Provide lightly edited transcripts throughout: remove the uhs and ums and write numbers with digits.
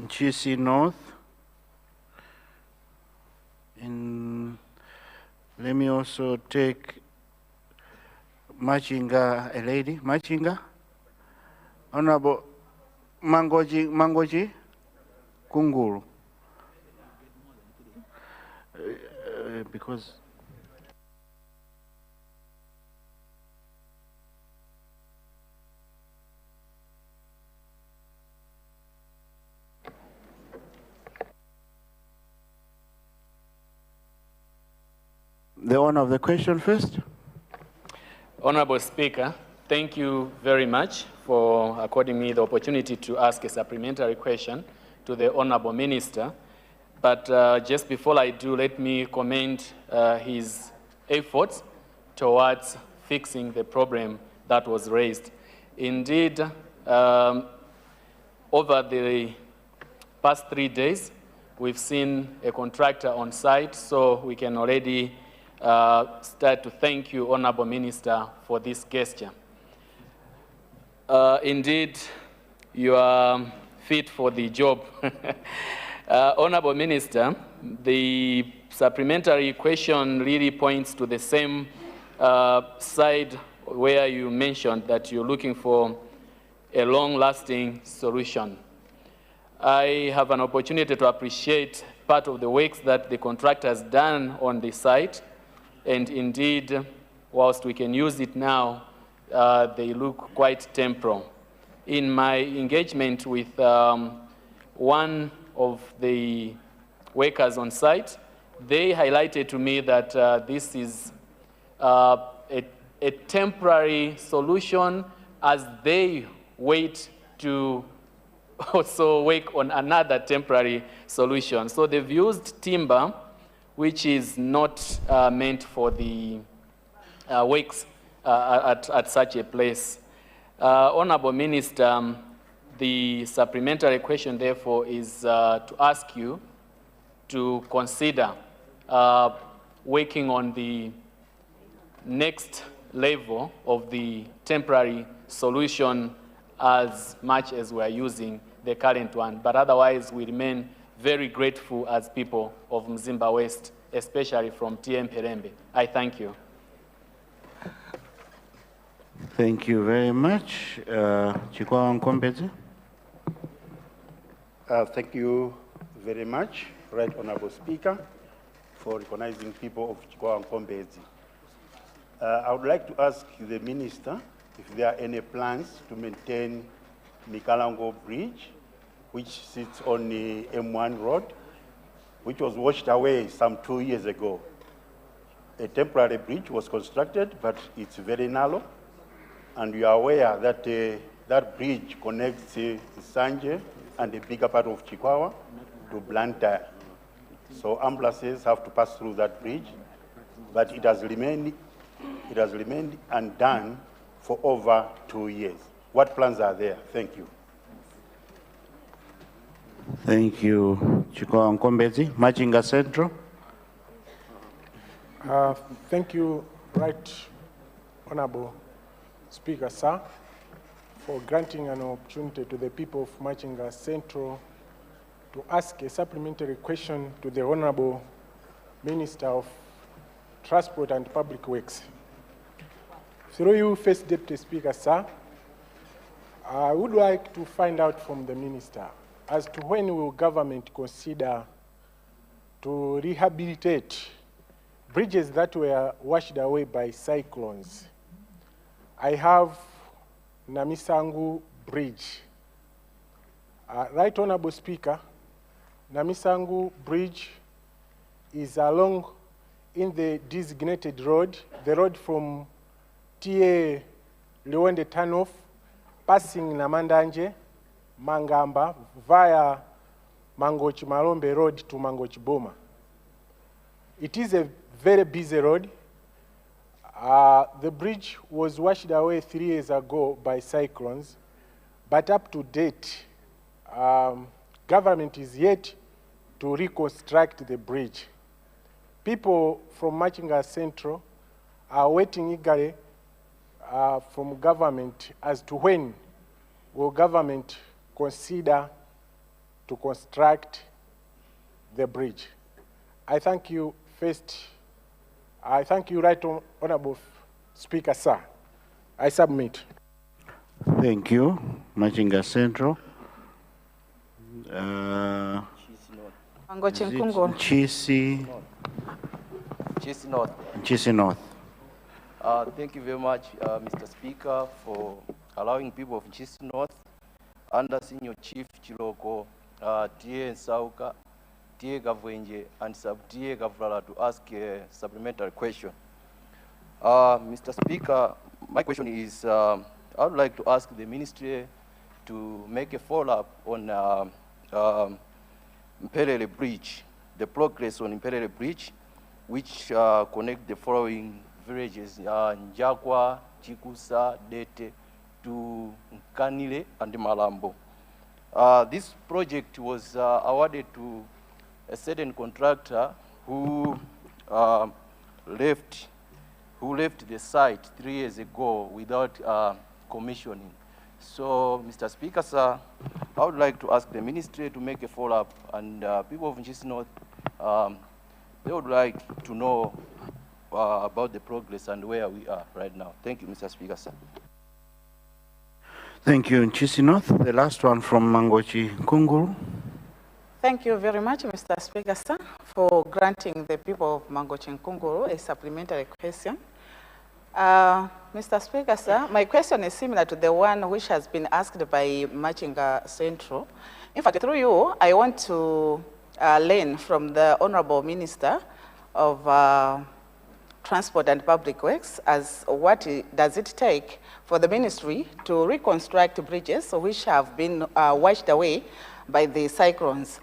GC North. And let me also take Machinga, a lady. Machinga? Honorable Mangoji Kunguru. Because the owner of the question first. Honorable Speaker, thank you very much for according me the opportunity to ask a supplementary question to the Honorable Minister. But just before I do, let me commend his efforts towards fixing the problem that was raised. Indeed, over the past 3 days, we've seen a contractor on site, so we can already start to thank you, Honorable Minister, for this gesture. Indeed, you are fit for the job. Honorable Minister, the supplementary question really points to the same side where you mentioned that you're looking for a long-lasting solution. I have an opportunity to appreciate part of the works that the contractor has done on the site, and indeed, whilst we can use it now, they look quite temporal. In my engagement with one of the workers on site, they highlighted to me that this is a temporary solution as they wait to also work on another temporary solution. So they've used timber, which is not meant for the works at such a place. Honorable Minister, the supplementary question, therefore, is to ask you to consider working on the next level of the temporary solution as much as we're using the current one. But otherwise, we remain very grateful as people of Mzimba West, especially from TM Herembe. I thank you. Thank you very much. Chikwa Nkombezi. Thank you very much, Right Honorable Speaker, for recognizing people of Chikwa Nkombezi. I would like to ask the Minister if there are any plans to maintain Mikalango Bridge, which sits on the M1 road, which was washed away some 2 years ago. A temporary bridge was constructed, but it's very narrow. And you are aware that that bridge connects Sanje and the bigger part of Chikwawa to Blantyre. So ambulances have to pass through that bridge, but it has remained undone for over 2 years. What plans are there? Thank you. Thank you, Chikwa Nkombezi. Machinga Central. Thank you, Right Honorable Speaker, sir, for granting an opportunity to the people of Machinga Central to ask a supplementary question to the Honorable Minister of Transport and Public Works. Through you, First Deputy Speaker, sir, I would like to find out from the Minister as to when will government consider to rehabilitate bridges that were washed away by cyclones. I have Namisangu Bridge. Right Honorable Speaker, Namisangu Bridge is along in the designated road, the road from TA Liwonde Turnoff, passing Namandanje, Mangamba, via Mangochi Malombe Road to Mangochi Boma. It is a very busy road. The bridge was washed away 3 years ago by cyclones, but up to date, government is yet to reconstruct the bridge. People from Machinga Central are waiting eagerly from government as to when will government consider to construct the bridge. I thank you first. I thank you, Right Honorable Speaker, sir. I submit. Thank you, Machinga Central. Mangochi Nkunguru. Nchisi North. Nchisi North. Thank you very much, Mr. Speaker, for allowing people of Nchisi North, under Senior Chief Chiloko, T.A. Nsauka, T.A. Gavwenje, and Sub-T.A. Gavrala to ask a supplementary question. Mr. Speaker, my question is, I would like to ask the Ministry to make a follow-up on Mpelele Bridge, the progress on Mpelele Bridge, which connect the following villages, Njagwa, Chikusa, Dete, to Nkanile and Malambo. This project was awarded to a certain contractor who left the site 3 years ago without commissioning. So, Mr. Speaker, sir, I would like to ask the Ministry to make a follow-up, and people of Nchisi North, they would like to know about the progress and where we are right now. Thank you, Mr. Speaker, sir. Thank you, Nchisi North. The last one from Mangochi Nkunguru. Thank you very much, Mr. Speaker, sir, for granting the people of Mangochi Nkunguru a supplementary question. Mr. Speaker, sir, my question is similar to the one which has been asked by Machinga Central. In fact, through you, I want to learn from the Honorable Minister of Transport and Public Works as what does it take for the ministry to reconstruct bridges which have been washed away by the cyclones.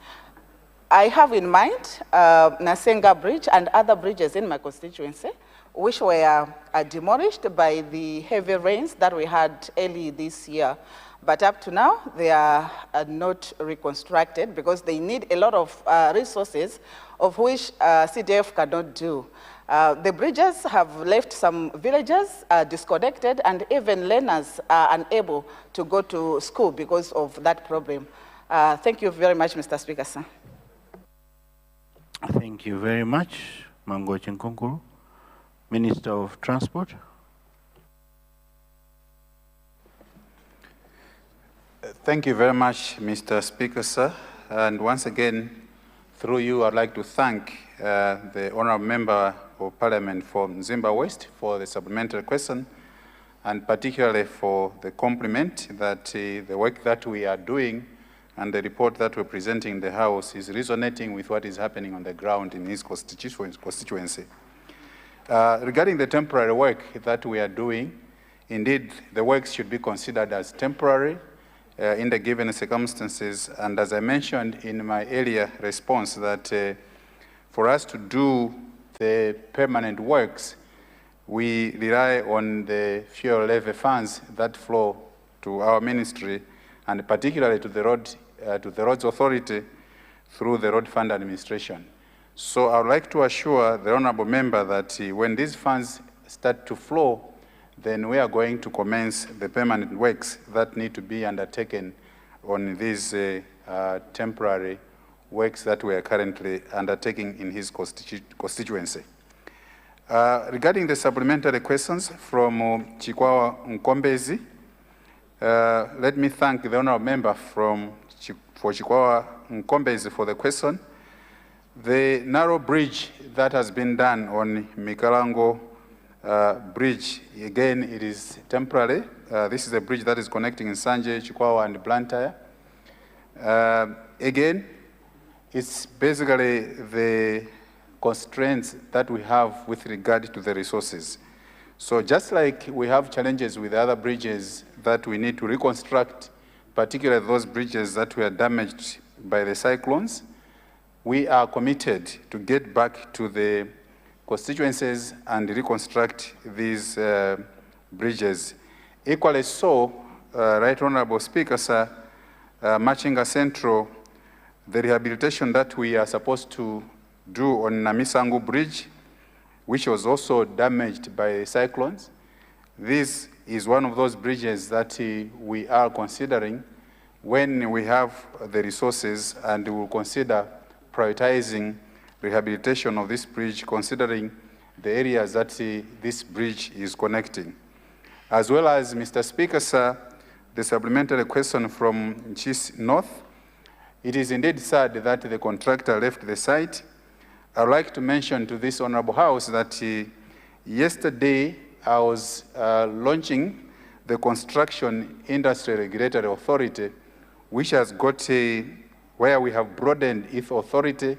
I have in mind Nasenga Bridge and other bridges in my constituency which were demolished by the heavy rains that we had early this year. But up to now, they are not reconstructed because they need a lot of resources of which CDF cannot do. The bridges have left some villages disconnected, and even learners are unable to go to school because of that problem. Thank you very much, Mr. Speaker, sir. Thank you very much, Mangochi Nkunguru. Minister of Transport. Thank you very much, Mr. Speaker, sir. And once again, through you, I'd like to thank the Honourable Member of Parliament for Mzimba West for the supplementary question, and particularly for the compliment that the work that we are doing and the report that we're presenting in the House is resonating with what is happening on the ground in his constituency. Regarding the temporary work that we are doing, indeed, the works should be considered as temporary in the given circumstances. And as I mentioned in my earlier response, that for us to do the permanent works, we rely on the fuel levy funds that flow to our ministry, and particularly to the Roads Authority through the Road Fund Administration. So I would like to assure the Honourable Member that when these funds start to flow, then we are going to commence the permanent works that need to be undertaken on these temporary works that we are currently undertaking in his constituency. Regarding the supplementary questions from Chikwawa Nkombezi, let me thank the Honourable Member for Chikwawa Nkombezi for the question. The narrow bridge that has been done on Mikalango bridge, again, it is temporary. This is a bridge that is connecting Nsanje, Chikwawa, and Blantyre. Again, it's basically the constraints that we have with regard to the resources. So just like we have challenges with other bridges that we need to reconstruct, particularly those bridges that were damaged by the cyclones, we are committed to get back to the constituencies and reconstruct these bridges. Equally so, Right Honourable Speaker, sir, Machinga Central, the rehabilitation that we are supposed to do on Namisangu Bridge, which was also damaged by cyclones, this is one of those bridges that we are considering when we have the resources, and we will consider prioritizing rehabilitation of this bridge, considering the areas that this bridge is connecting. As well as, Mr. Speaker, sir, the supplementary question from Chis North. It is indeed sad that the contractor left the site. I'd like to mention to this Honorable House that yesterday I was launching the Construction Industry Regulatory Authority, which has got where we have broadened its authority,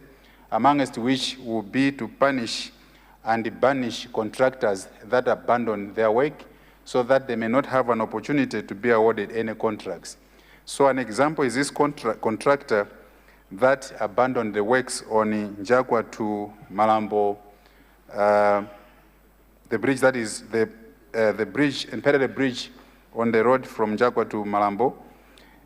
amongst which will be to punish and banish contractors that abandon their work so that they may not have an opportunity to be awarded any contracts. So an example is this contractor that abandoned the works on Njagwa to Malambo, the bridge that is the bridge, Imperial Bridge on the road from Njagwa to Malambo,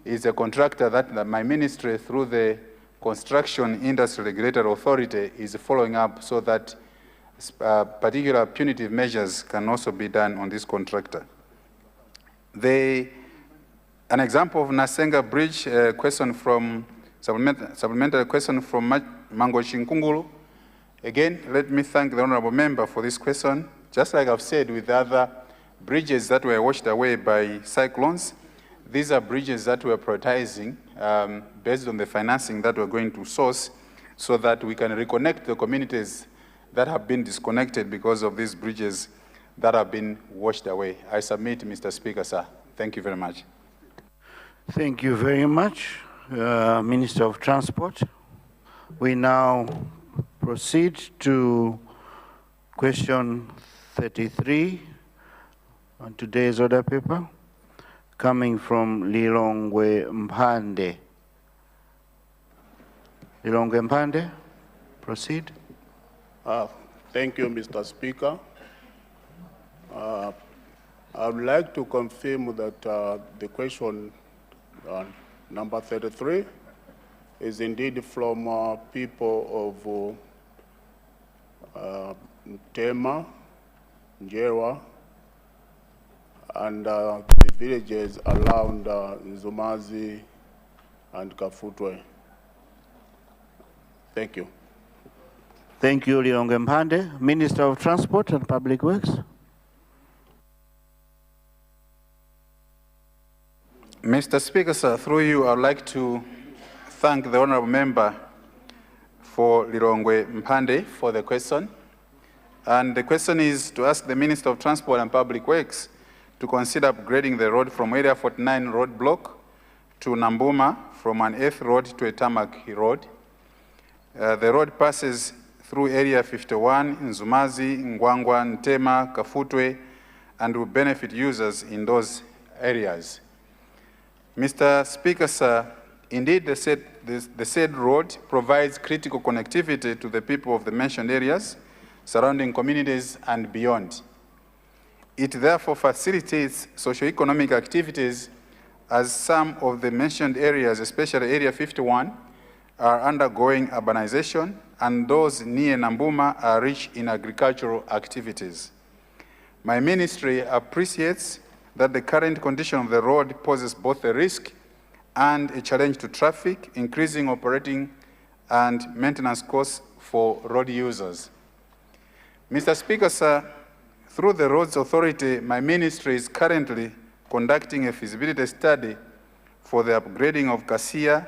is a contractor that my ministry, through the Construction Industry Regulatory Authority, is following up so that particular punitive measures can also be done on this contractor. An example of Nasenga Bridge, question from supplementary question from Mango Chinkungulu. Again, let me thank the honorable member for this question. Just like I've said with other bridges that were washed away by cyclones, these are bridges that we're prioritizing based on the financing that we're going to source so that we can reconnect the communities that have been disconnected because of these bridges that have been washed away. I submit, Mr. Speaker, sir. Thank you very much. Thank you very much, Minister of Transport. We now proceed to question 33 on today's order paper, coming from Lilongwe Mpande. Lilongwe Mpande, proceed. Thank you, Mr. Speaker. I would like to confirm that the question number 33 is indeed from people of Tema, Njewa, and the villages around Nzumazi and Kafutwe. Thank you. Thank you, Lilongwe Mpande. Minister of Transport and Public Works. Mr. Speaker, sir, through you, I would like to thank the honorable member for Lilongwe Mpande for the question. And the question is to ask the Minister of Transport and Public Works to consider upgrading the road from Area 49 road block to Nambuma from an 8th road to a tarmac road. The road passes through Area 51, Nzumazi, Ngwangwa, Ntema, Kafutwe, and will benefit users in those areas. Mr. Speaker, sir, indeed the said road provides critical connectivity to the people of the mentioned areas, surrounding communities and beyond. It therefore facilitates socio-economic activities as some of the mentioned areas, especially Area 51, are undergoing urbanization, and those near Nambuma are rich in agricultural activities. My ministry appreciates that the current condition of the road poses both a risk and a challenge to traffic, increasing operating and maintenance costs for road users. Mr. Speaker, sir, through the Roads Authority, my ministry is currently conducting a feasibility study for the upgrading of Kasia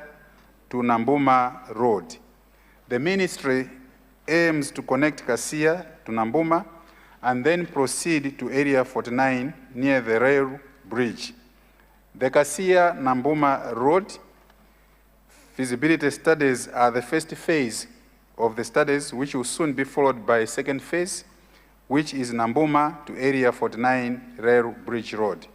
to Nambuma Road. The ministry aims to connect Kasia to Nambuma and then proceed to Area 49 near the rail bridge. The Kasia-Nambuma Road feasibility studies are the first phase of the studies, which will soon be followed by a second phase, which is Nambuma to Area 49 Rail Bridge Road.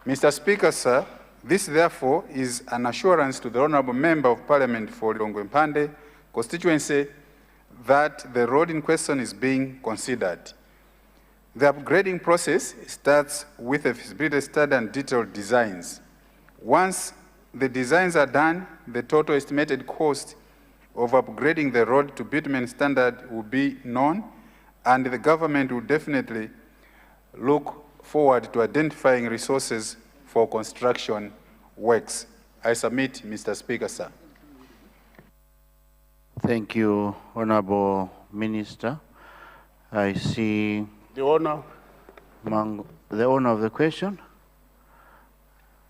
Mr. Speaker, sir, this therefore is an assurance to the Honourable Member of Parliament for Lilongwe Mpande constituency that the road in question is being considered. The upgrading process starts with a feasibility study and detailed designs. Once the designs are done, the total estimated cost of upgrading the road to bitumen standard will be known, and the government will definitely look forward to identifying resources for construction works. I submit, Mr. Speaker, sir. Thank you, Honorable Minister. I see The owner. the owner of the question.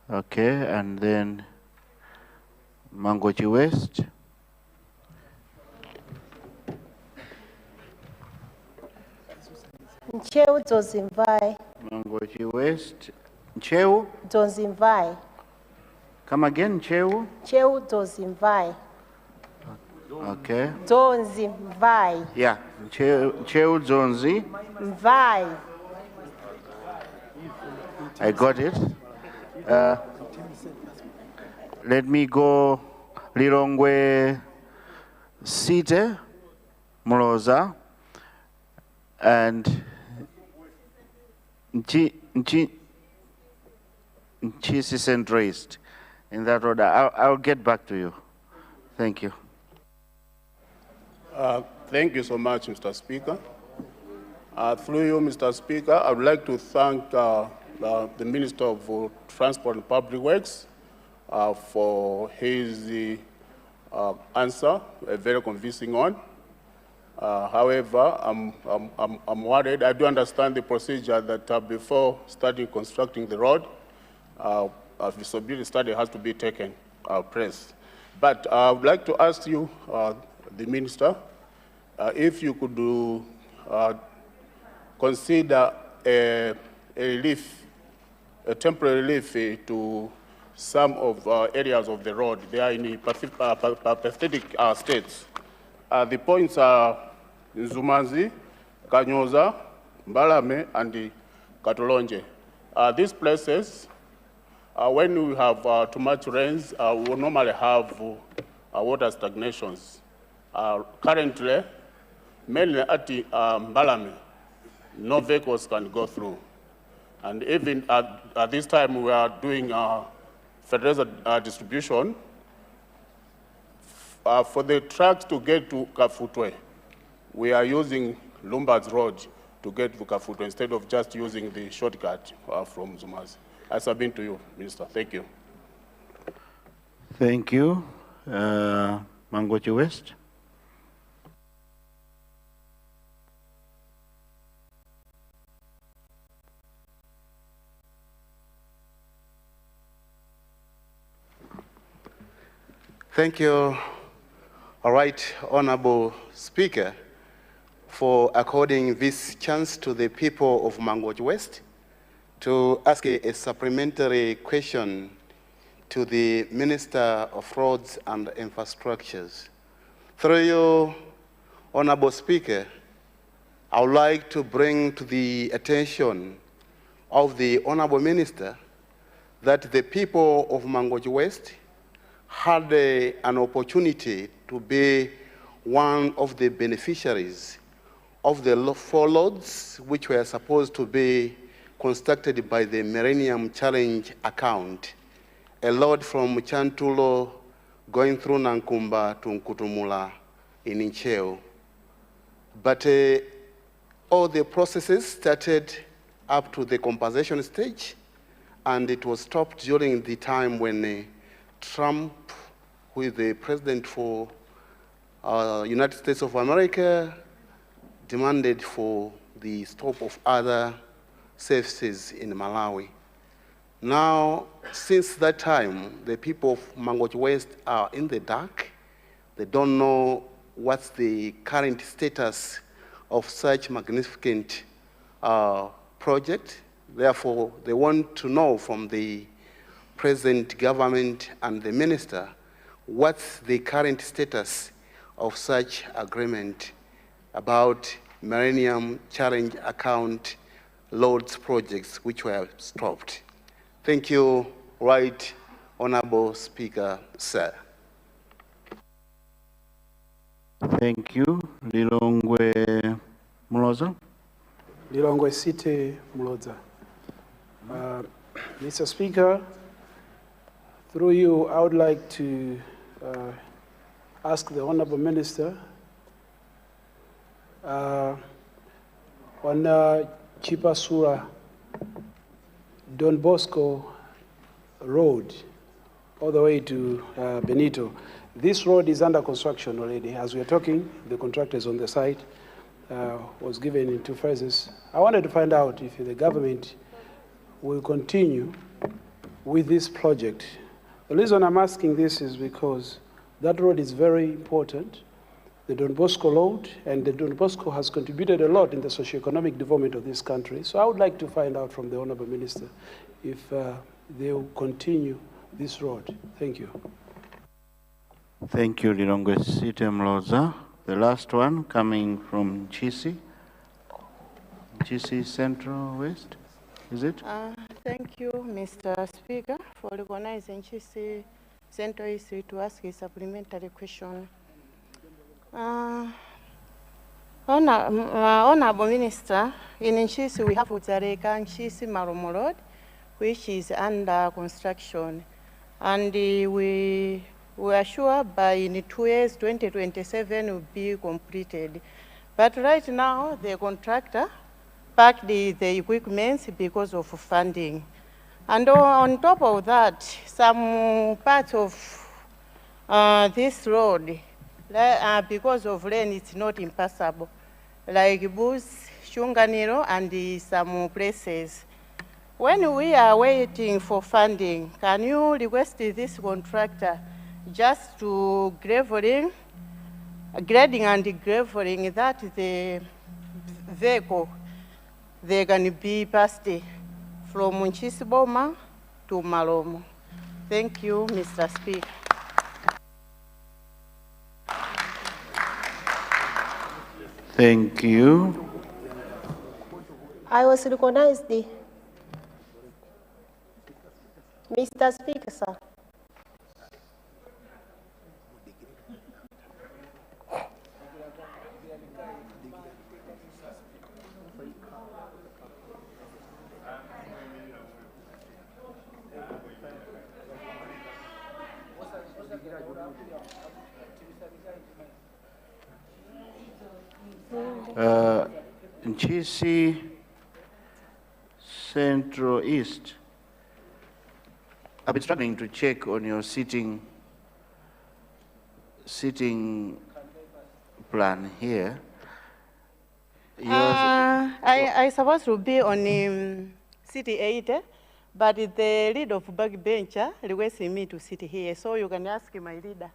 Okay, and then Mangochi West. Ncheu Dzonzimvai. Mangochi West. Ncheu? Dzonzimvai. Come again, Ncheu? Ncheu Dzonzimvai. Okay. Dzonzimvai. Yeah, Ncheu Dzonzi. Mvai. I got it. Let me go Lilongwe Site, Mloza, and Nchisi centrist. In that order, I'll get back to you. Thank you. Thank you so much, Mr. Speaker. Through you, Mr. Speaker, I would like to thank the Minister of Transport and Public Works for his answer, a very convincing one. However, I'm worried. I do understand the procedure that before starting constructing the road, a feasibility study has to be taken place. But I would like to ask you, the Minister, if you could consider a temporary relief to some of areas of the road. They are in pathetic states. The points are Nzumanzi, Kanyoza, Mbalame, and Katolonje. These places, when we have too much rains, we will normally have water stagnations. Currently, mainly at Mbalame, no vehicles can go through. And even at this time, we are doing fertilizer distribution. For the trucks to get to Kafutwe, we are using Lombard's Road to get to Kafutwe instead of just using the shortcut from Zumazi. I submit to you, Minister. Thank you. Thank you. Mangochi West. Thank you, all right, Honorable Speaker, for according this chance to the people of Mangochi West to ask a supplementary question to the Minister of Roads and Infrastructures. Through you, Honorable Speaker, I would like to bring to the attention of the Honorable Minister that the people of Mangochi West had an opportunity to be one of the beneficiaries of the 4 loads which were supposed to be constructed by the Millennium Challenge account, a load from Chantulo going through Nankumba to Nkutumula in Ncheu. But all the processes started up to the compensation stage, and it was stopped during the time when Trump, who is the president for United States of America, demanded for the stop of other services in Malawi. Now, since that time, the people of Mangochi West are in the dark. They don't know what's the current status of such magnificent project. Therefore, they want to know from the present government and the minister what's the current status of such agreement about Millennium Challenge account loads projects which were stopped. Thank you, Right Honorable Speaker, sir. Thank you. Lilongwe Mloza. Lilongwe City, Mloza. Mr. Speaker, through you, I would like to ask the Honorable Minister on Chipasura Don Bosco Road, all the way to Benito. This road is under construction already. As we are talking, the contractor is on the site, was given in 2 phases. I wanted to find out if the government will continue with this project. The reason I'm asking this is because that road is very important. The Don Bosco road, and the Don Bosco has contributed a lot in the socioeconomic development of this country. So I would like to find out from the Honorable Minister if they will continue this road. Thank you. Thank you, Lilongwe City Mloza. The last one coming from Chisi. Chisi Central West, is it? Thank you, Mr. Speaker, for recognizing Chisi Central East to ask a supplementary question. Honorable Minister, in Chisi we have Utareka and Chisi Marumo Road, which is under construction. And we are sure by in 2 years, 2027 will be completed. But right now, the contractor packed the equipment because of funding. And on top of that, some parts of this road, because of rain, it's not impassable, like Bus, Shunganiro, and some places. When we are waiting for funding, can you request this contractor just to grading and graveling that the vehicle, they can be passed from Nchisiboma to Malomo? Thank you, Mr. Speaker. Thank you. I was recognized. Mr. Speaker, sir. Nchisi Central East. I've been struggling to check on your sitting plan here. I supposed to be on City 8, but the lead of backbencher requesting me to sit here, so you can ask my leader.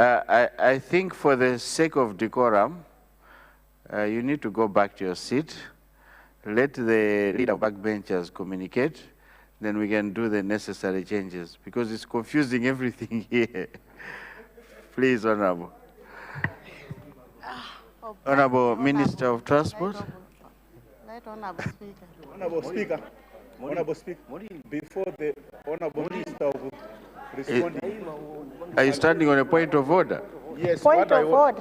I think for the sake of decorum, you need to go back to your seat. Let the leader of backbenchers communicate, then we can do the necessary changes, because it's confusing everything here. Please, Honorable. Honorable Minister of Transport. Honorable Speaker. Honorable Speaker. Honorable Speaker. Before the Honorable Minister of responding. Are you standing on a point of order? Yes. Point of order.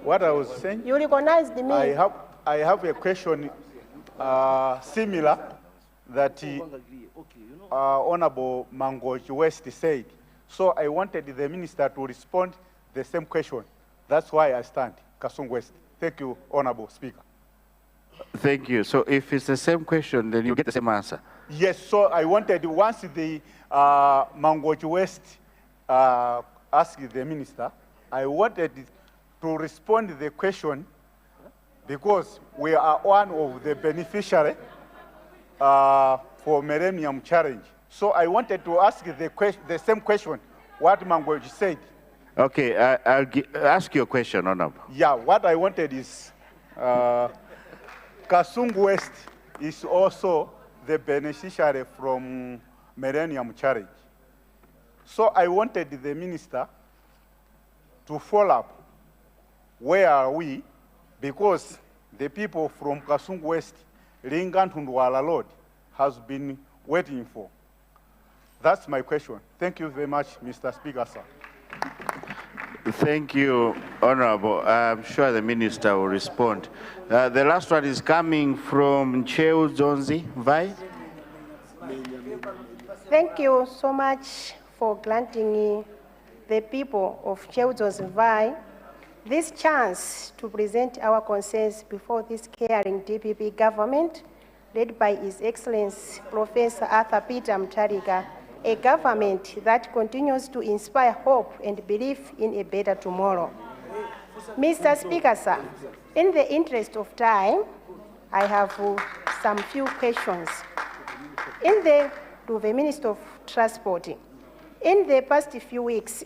What I was saying. You recognized me. I have a question similar that Honorable Mangochi West said. So I wanted the minister to respond the same question. That's why I stand, Kasung West. Thank you, Honorable Speaker. Thank you. So if it's the same question, then you get the same answer. Yes, so I wanted, once the Mangochi West asked the minister, I wanted to respond to the question because we are one of the beneficiaries for Millennium Challenge. So I wanted to ask the same question, what Mangochi said. Okay, I'll ask you a question, Honorable. Yeah, what I wanted is, Kasung West is also the beneficiary from Millennium Challenge. So I wanted the minister to follow up, where are we? Because the people from Kasung West, Lingan Tundwala Road, has been waiting for. That's my question. Thank you very much, Mr. Speaker, sir. Thank you, Honorable. I'm sure the minister will respond. The last one is coming from Cheo Zonzi Vai. Thank you so much for granting the people of Children's Vai this chance to present our concerns before this caring DPP government led by His Excellency Professor Arthur Peter Mutharika, a government that continues to inspire hope and belief in a better tomorrow. Mr. Speaker, sir, in the interest of time, I have some few questions. To the Minister of Transport. In the past few weeks,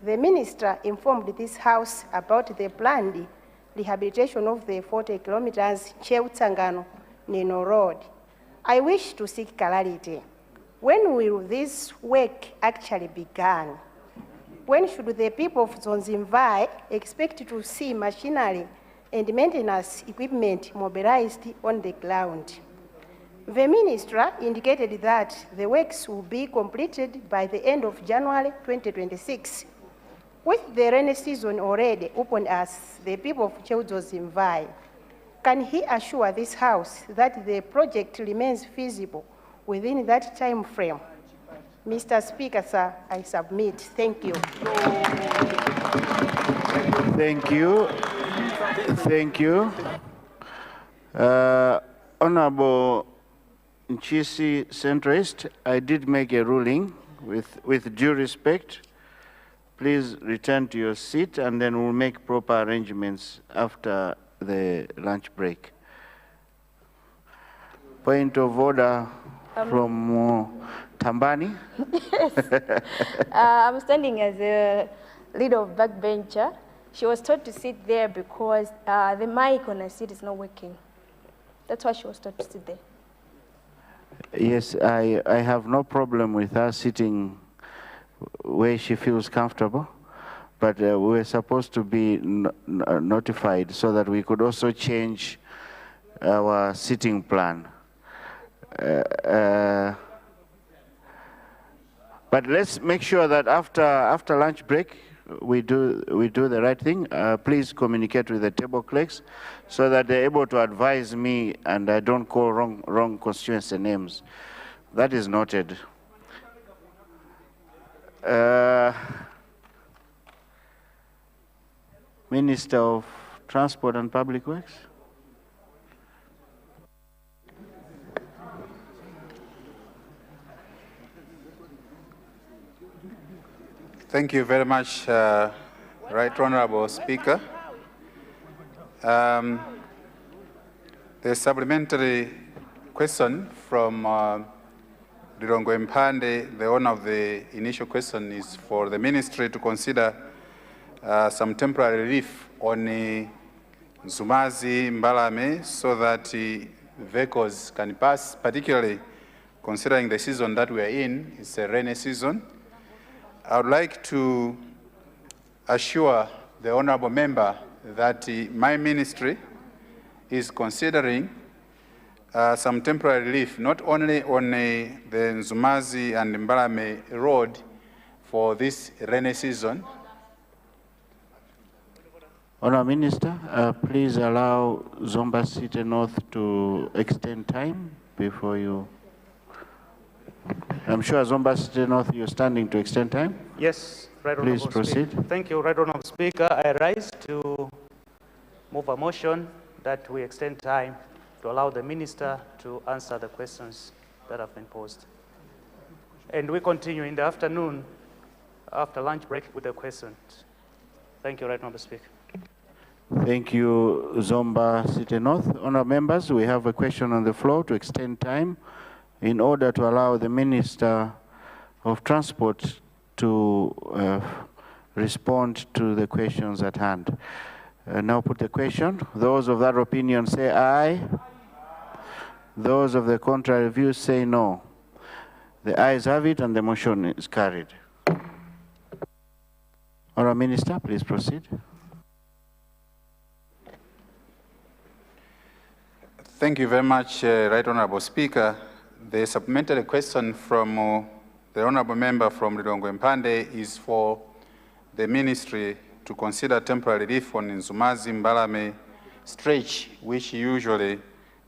the Minister informed this House about the planned rehabilitation of the 40 kilometers Cheu-Tsangano-Neno Road. I wish to seek clarity. When will this work actually begin? When should the people of Zonzimvai expect to see machinery and maintenance equipment mobilized on the ground? The Minister indicated that the works will be completed by the end of January 2026. With the rainy season already upon us, the people of Cheu-Zonzimvai, can he assure this House that the project remains feasible within that time frame? Mr. Speaker, sir, I submit. Thank you. Thank you. Thank you. Honorable Nchisi Centrist, I did make a ruling with due respect. Please return to your seat and then we'll make proper arrangements after the lunch break. Point of order from Tambani. Yes. I'm standing as a leader of backbencher. She was told to sit there because the mic on her seat is not working. That's why she was told to sit there. Yes, I have no problem with her sitting where she feels comfortable, but we were supposed to be notified so that we could also change our sitting plan. But let's make sure that after lunch break, we do the right thing. Please communicate with the table clerks so that they're able to advise me and I don't call wrong constituency names. That is noted. Minister of Transport and Public Works. Thank you very much, Right Honorable Speaker. The supplementary question from Lilongwe Mpande, the owner of the initial question, is for the ministry to consider some temporary relief on Nzumazi, Mbalame, so that vehicles can pass, particularly considering the season that we are in. It's a rainy season. I would like to assure the honorable member that my ministry is considering some temporary relief, not only on the Nzumazi and Mbalame road for this rainy season. Honourable Minister, please allow Zomba City North to extend time before you. I'm sure Zomba City North, you're standing to extend time. Yes, Right Please Honourable proceed. Speaker. Thank you, Right Honourable Speaker. I rise to move a motion that we extend time to allow the Minister to answer the questions that have been posed. And we continue in the afternoon, after lunch break, with the questions. Thank you, Right Honourable Speaker. Thank you, Zomba City North. Honourable members, we have a question on the floor to extend time in order to allow the Minister of Transport to respond to the questions at hand. Now put the question. Those of that opinion say aye. Those of the contrary view say no. The ayes have it and the motion is carried. Honourable Minister, please proceed. Thank you very much, Right Honourable Speaker. The supplementary question from the Honourable Member from Lilongwe Mpande is for the Ministry to consider temporary relief on Nzumazi Mbalame stretch, which usually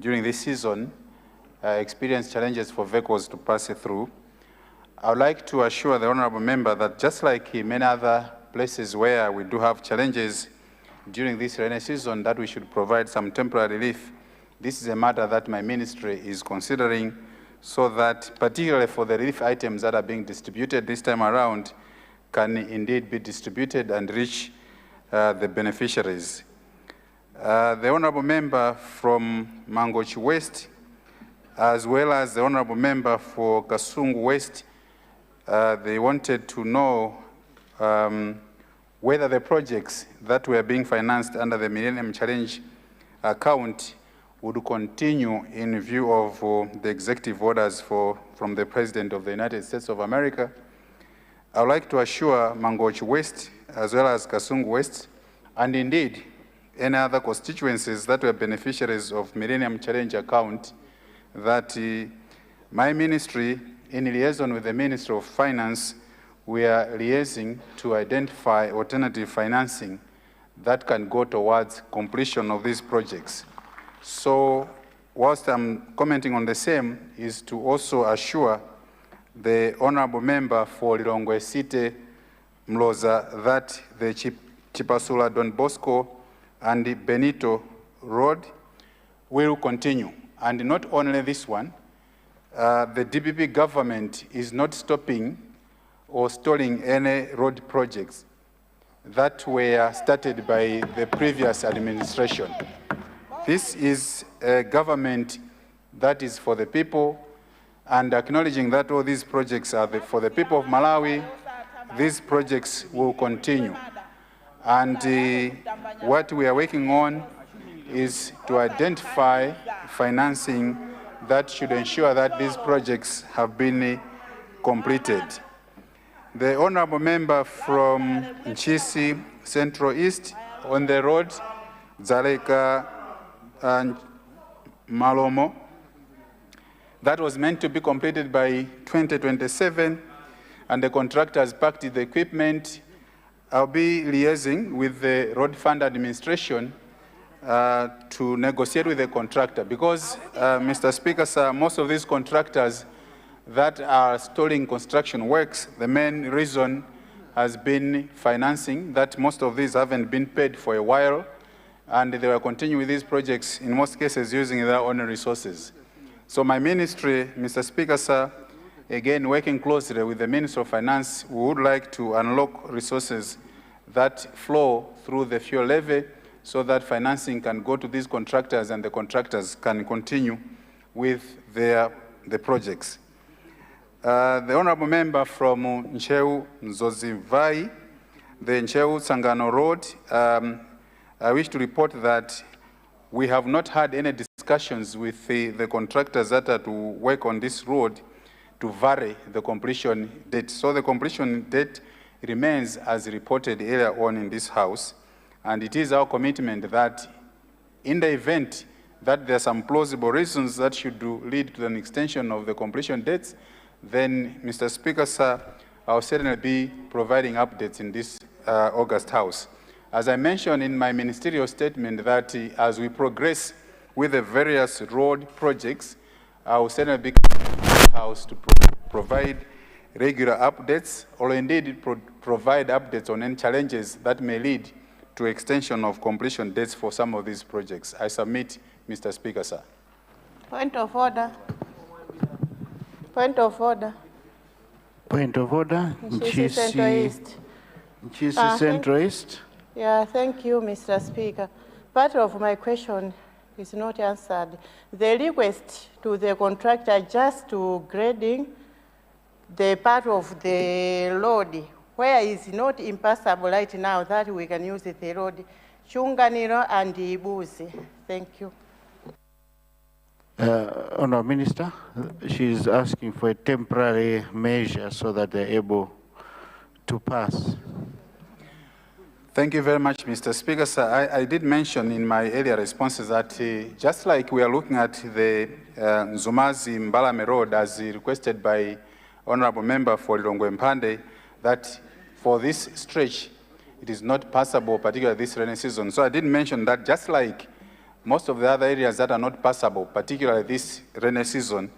during this season experience challenges for vehicles to pass through. I would like to assure the honorable member that just like in many other places where we do have challenges during this rainy season, that we should provide some temporary relief. This is a matter that my ministry is considering, so that particularly for the relief items that are being distributed this time around can indeed be distributed and reach the beneficiaries. The honorable member from Mangochi West, as well as the honorable member for Kasungu West, they wanted to know whether the projects that were being financed under the Millennium Challenge account would continue in view of the executive orders from the President of the United States of America. I would like to assure Mangochi West, as well as Kasungu West, and indeed any other constituencies that were beneficiaries of Millennium Challenge account, that my ministry, in liaison with the Ministry of Finance, we are liaising to identify alternative financing that can go towards completion of these projects. So whilst I'm commenting on the same, is to also assure the honorable member for Lilongwe City, Mloza, that the Chipasula Don Bosco and the Benito Road will continue. And not only this one, the DPP government is not stopping or stalling any road projects that were started by the previous administration. This is a government that is for the people, and acknowledging that all these projects are for the people of Malawi, these projects will continue. And what we are working on is to identify financing that should ensure that these projects have been completed. The honorable member from Nchisi Central East on the road, Zaleka and Malomo, that was meant to be completed by 2027, and the contractor has packed the equipment. I'll be liaising with the Road Fund Administration to negotiate with the contractor, because, Mr. Speaker, sir, most of these contractors that are stalling construction works, the main reason has been financing, that most of these haven't been paid for a while, and they were continuing with these projects, in most cases, using their own resources. So my ministry, Mr. Speaker, sir, again, working closely with the Minister of Finance, we would like to unlock resources that flow through the fuel levy so that financing can go to these contractors and the contractors can continue with the projects. The honorable member from Ncheu Nzozivai, the Ncheu Sangano Road, I wish to report that we have not had any discussions with the contractors that are to work on this road to vary the completion date. So the completion date remains as reported earlier on in this House, and it is our commitment that in the event that there are some plausible reasons that should lead to an extension of the completion dates, then, Mr. Speaker, sir, I'll certainly be providing updates in this August House. As I mentioned in my ministerial statement, that as we progress with the various road projects, I will certainly be coming to the House to provide regular updates, or indeed provide updates on any challenges that may lead to extension of completion dates for some of these projects. I submit, Mr. Speaker, sir. Point of order. Point of order. Point of order. Nchisi Central East. Nchisi Central East. Yeah, thank you, Mr. Speaker. Part of my question is not answered. The request to the contractor just to grading the part of the road where it's not impassable right now, that we can use the road, Chunganiro and Ibuzi. Thank you. Honourable Minister, she's asking for a temporary measure so that they're able to pass. Thank you very much, Mr. Speaker. Sir, I did mention in my earlier responses that just like we are looking at the Nzumazi Mbalame Road as requested by Honourable Member for Lilongwe Mpande, that for this stretch, it is not passable, particularly this rainy season. So I did mention that just like most of the other areas that are not passable, particularly this rainy season,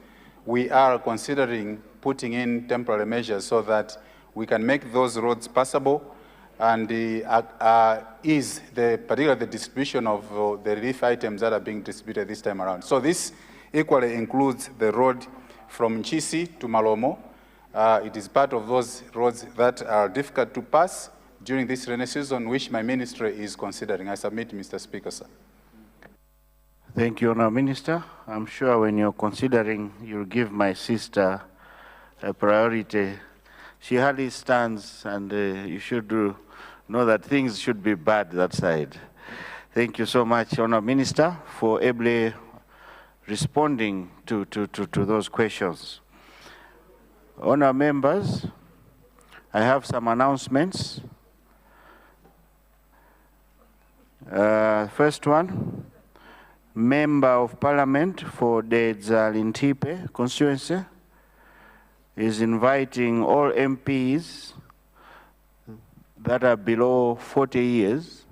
we are considering putting in temporary measures so that we can make those roads passable and ease particularly the distribution of the relief items that are being distributed this time around. So this equally includes the road from Nchisi to Malomo. It is part of those roads that are difficult to pass during this rainy season, which my ministry is considering. I submit, Mr. Speaker, sir. Thank you, Honourable Minister. I'm sure when you're considering, you'll give my sister a priority. She hardly stands, and you should know that things should be bad that side. Thank you so much, Honourable Minister, for ably responding to those questions. Honourable members, I have some announcements. First one, Member of Parliament for the Zalintipe constituency is inviting all MPs that are below 40 years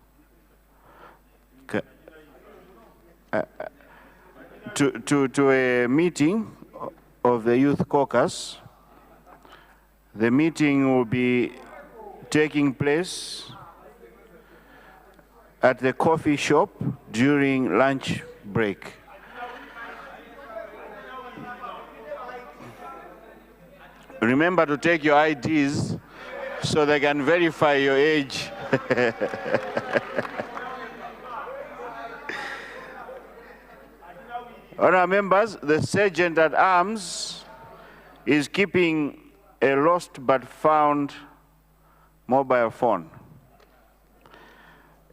to a meeting of the Youth Caucus. The meeting will be taking place at the coffee shop during lunch break. Remember to take your IDs so they can verify your age. Honourable members, the Sergeant at Arms is keeping a lost but found mobile phone.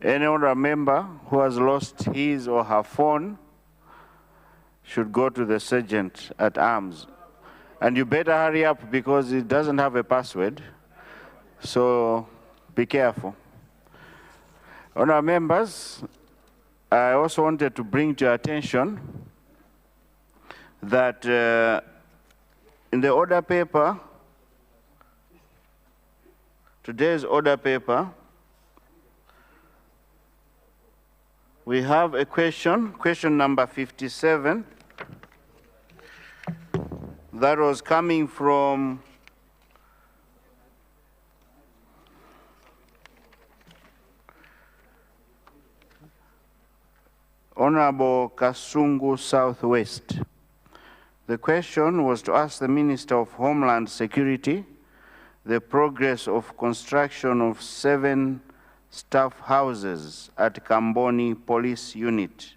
Any other member who has lost his or her phone should go to the Sergeant at Arms. And you better hurry up because it doesn't have a password. So be careful. Honourable members, I also wanted to bring to your attention that in the order paper, today's order paper, we have a question number 57, that was coming from Honorable Kasungu Southwest. The question was to ask the Minister of Homeland Security the progress of construction of 7 staff houses at Kamboni Police Unit,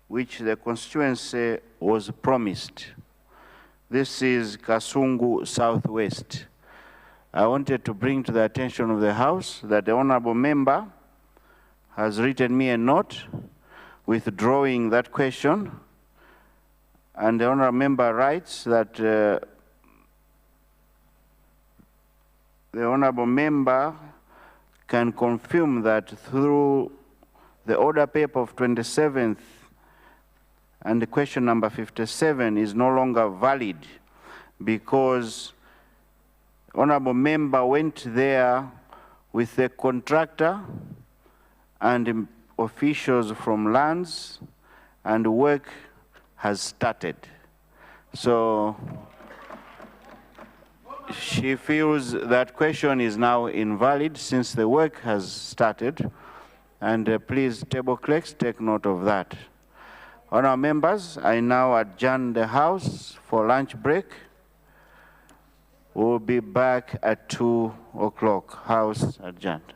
which the constituency was promised. This is Kasungu Southwest. I wanted to bring to the attention of the House that the Honourable Member has written me a note withdrawing that question, and the Honourable Member writes that the Honourable Member can confirm that through the order paper of 27th and the question number 57 is no longer valid because Honourable Member went there with the contractor and officials from lands, and work has started. So she feels that question is now invalid since the work has started, and please, table clerks, take note of that. Honourable members, I now adjourn the House for lunch break. We'll be back at 2 o'clock. House adjourned.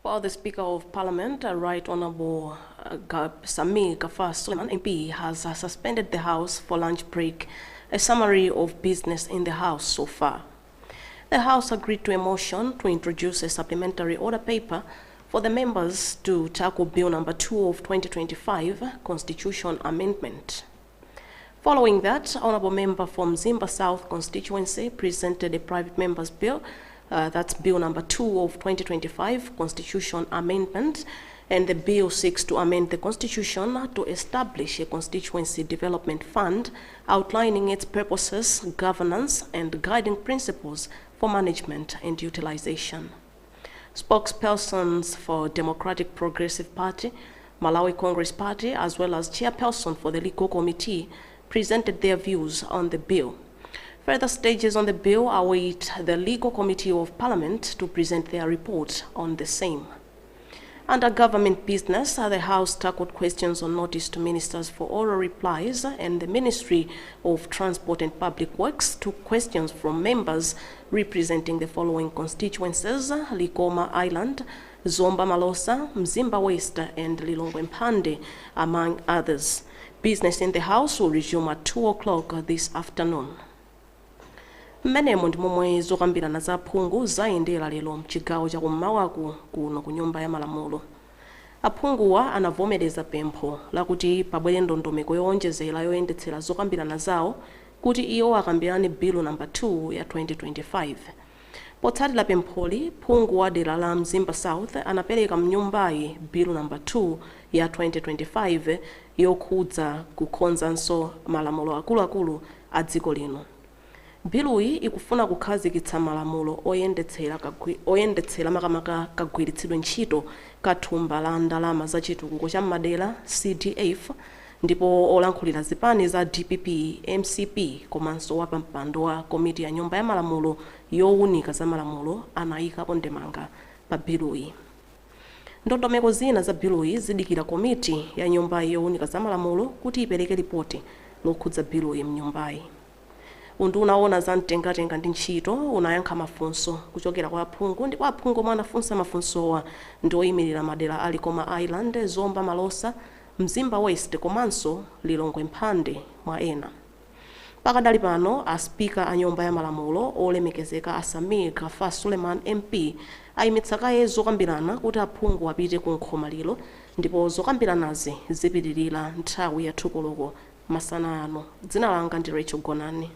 Well, the Speaker of Parliament, Right Honourable Samir Gafar Suleiman, MP, has suspended the House for lunch break. A summary of business in the House so far. The House agreed to a motion to introduce a supplementary order paper for the members to tackle Bill number 2 of 2025, Constitution Amendment. Following that, Honourable Member from Mzimba South constituency presented a private member's bill, that's Bill number 2 of 2025, Constitution Amendment, and the bill seeks to amend the Constitution to establish a constituency development fund outlining its purposes, governance, and guiding principles for management and utilization. Spokespersons for Democratic Progressive Party, Malawi Congress Party, as well as chairperson for the Legal Committee, presented their views on the bill. Further stages on the bill await the Legal Committee of Parliament to present their report on the same. Under government business, the House tackled questions on notice to ministers for oral replies, and the Ministry of Transport and Public Works took questions from members representing the following constituencies: Likoma Island, Zomba Malosa, Mzimba West, and Lilongwe Mpande, among others. Business in the House will resume at 2 o'clock this afternoon. Mmenemo ndi momwe zokambirana za aphungu zayendera lero mchigawo cha kummawaku kuno ku Nyumba ya Malamulo. Aphunguwa anavomereza pempho lakuti pabwere ndondomeko yowonjezera yoyendetsera zokambirana zawo kuti iwo akambirane bill number 2 ya 2025. Potsatira pempholi, phungu wa dera la Mzimba South anapereka mnyumbayi bill number 2 ya 2025 yokhudza kukhonzanso malamulo akuluakulu a dziko lino. Biluyi ikufuna kukhazikitsa malamulo oyendetsera makamaka kagwiritsidwe ntchito kathumba la ndalama za chitukuko cha madera CDF, ndipo olankhulira zipani za DPP, MCP komanso wapampando wa komiti ya Nyumba ya Malamulo yowunika za malamulo anayikapo ndemanga pa biluyi. Ndondomeko zina za biluyi zidikira komiti ya Nyumba yowunika za malamulo kuti ipereke ripoti lokhudza biluyi mnyumbayi. Undu unaona za mtengatenga ndi ntchito unayankha mafunso kuchokera kwa aphungu, ndipo aphungu omwe anafunsa mafunsowa ndi oyimirira madera a Likoma Island, Zomba Malosa, Mzimba West komanso Lilongwe Mpande mwa ena. Pakadali pano, aspika a Nyumba ya Malamulo olemekezeka a Samir Gafar Suleiman MP ayimitsa kaye zokambirana kuti aphungu apite ku nkhomaliro, ndipo zokambiranazi zipitirira nthawi ya 2 koloko masana ano. Dzina langa ndi Rachel Gonani.